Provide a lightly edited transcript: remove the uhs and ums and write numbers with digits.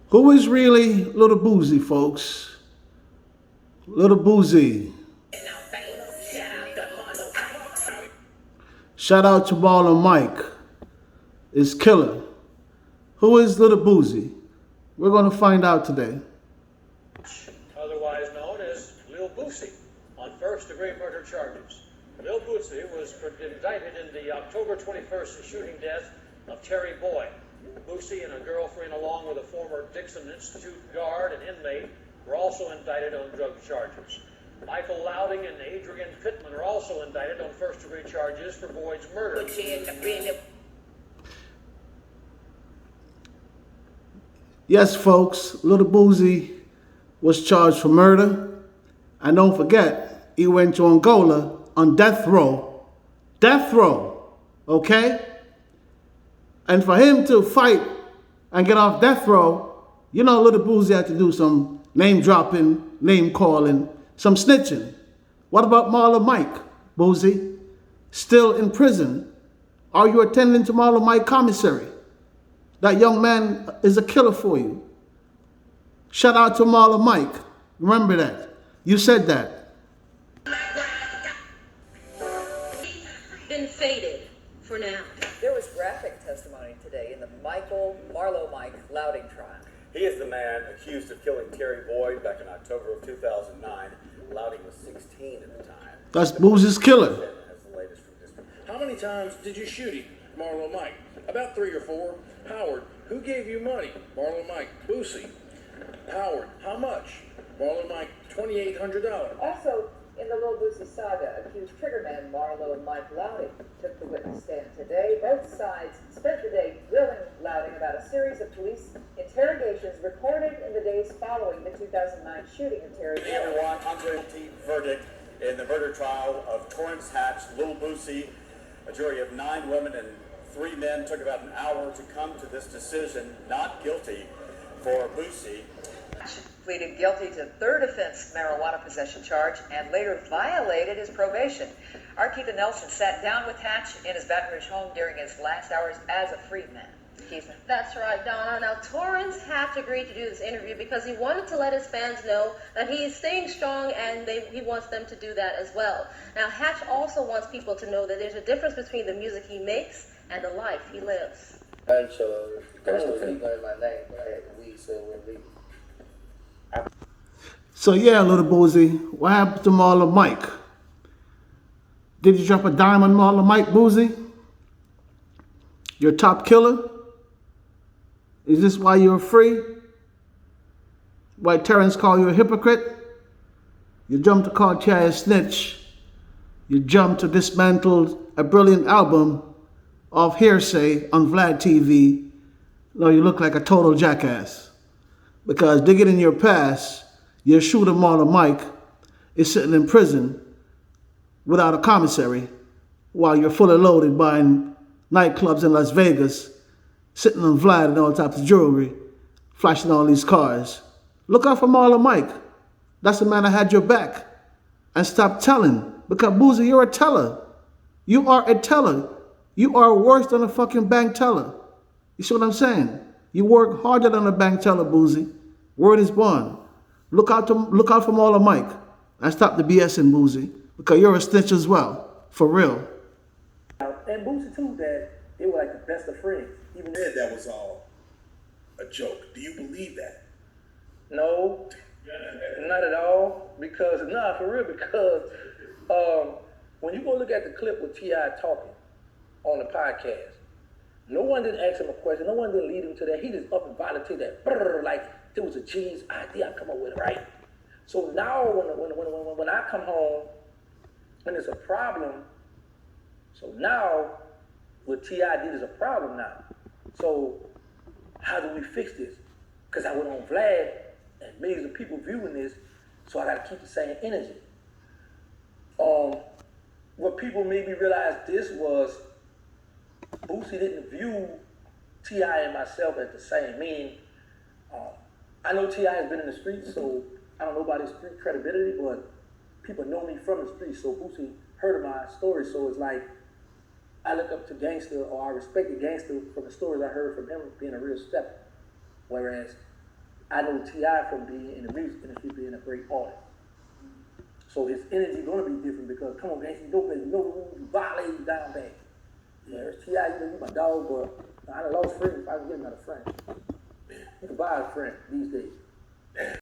Who is really Little Boosie, folks? Little Boosie. Shout out to Marlo Mike. Is killer. Who is Little Boosie? We're going to find out today. Otherwise known as Lil Boosie, on first-degree murder charges. Lil Boosie was indicted in the October 21st shooting death of Terry Boyd. Boosie and a girlfriend, along with a former Dixon Institute guard and inmate, were also indicted on drug charges. Michael Louding and Adrian Pittman are also indicted on first-degree charges for Boyd's murder. Yes, folks, Little Boosie was charged for murder. And don't forget, he went to Angola on death row. Death row, okay? And for him to fight and get off death row, you know Little Boosie had to do some name dropping, name calling, some snitching. What about Marlo Mike, Boosie? Still in prison. Are you attending to Marlo Mike commissary? That young man is a killer for you. Shout out to Marlo Mike. Remember that. You said that. Been faded for now. There was graphic testimony today in the Marlo Mike Louding trial. He is the man accused of killing Terry Boyd back in October of 2009. Louding was 16 at the time. That's Boosie's killer. Has the latest from history. How many times did you shoot him, Marlo Mike? About 3 or 4. Howard, who gave you money? Marlo Mike. Boosie. Howard, how much? Marlo Mike, $2,800. Also, in the Lil Boosie saga, accused triggerman Marlo Mike Louding took the witness stand today. Both sides spent the day grilling Louding about a series of police interrogations recorded in the days following the 2009 shooting in Terry Boyd. Everyone under guilty verdict in the murder trial of Torrance Hatch, Lil Boosie. A jury of 9 women and 3 men took about an hour to come to this decision. Not guilty for Boosie. Pleaded guilty to third offense marijuana possession charge and later violated his probation. Arquita Nelson sat down with Hatch in his Baton Rouge home during his last hours as a freedman. That's right, Donna. Now, Torrance Hatch agreed to do this interview because he wanted to let his fans know that he is staying strong and he wants them to do that as well. Now, Hatch also wants people to know that there's a difference between the music he makes and the life he lives. And so, that's what he learned my name, but I had the weed, so it wouldn't leave. So yeah, Little Boosie, what happened to Marlo Mike? Did you drop a dime on Marlo Mike, Boosie? Your top killer? Is this why you're free? Why Terrence called you a hypocrite? You jumped to call Chad a snitch. You jumped to dismantle a brilliant album off hearsay on Vlad TV. No, you look like a total jackass. Because digging in your past, your shooter Marlo Mike is sitting in prison without a commissary while you're fully loaded buying nightclubs in Las Vegas, sitting on Vlad and all types of jewelry, flashing all these cars. Look out for Marlo Mike. That's the man that had your back. And stop telling. Because Boosie, you're a teller. You are a teller. You are worse than a fucking bank teller. You see what I'm saying? You work harder than a bank teller, Boosie. Word is born. Look out for Marlo Mike. And stop the BSing, Boosie. Because you're a snitch as well. For real. And Boosie too, that they were like the best of friends. Even then, that was all a joke. Do you believe that? No, not at all. Because, for real, because when you go look at the clip with T.I. talking on the podcast, no one didn't ask him a question. No one didn't lead him to that. He just up and volunteered that. Like it was a genius idea I come up with, right? So now when I come home and it's a problem, so now what T.I. did is a problem now. So how do we fix this? Because I went on Vlad and millions of people viewing this, so I got to keep the same energy. What people made me realize this was Boosie didn't view T.I. and myself as the same. Meaning, I know T.I. has been in the streets, so I don't know about his street credibility, but people know me from the streets, so Boosie heard of my story, so it's like I look up to Gangsta, or I respect the Gangsta from the stories I heard from him being a real stepper. Whereas I know T.I. from being in the music industry, being a great artist. So his energy gonna be different because, come on, gangsta, you know the rules, you violate, you down bad. Yeah, there's T.I., you know, you my dog, but I done lost friends if I can get another friend. You can buy a friend these days.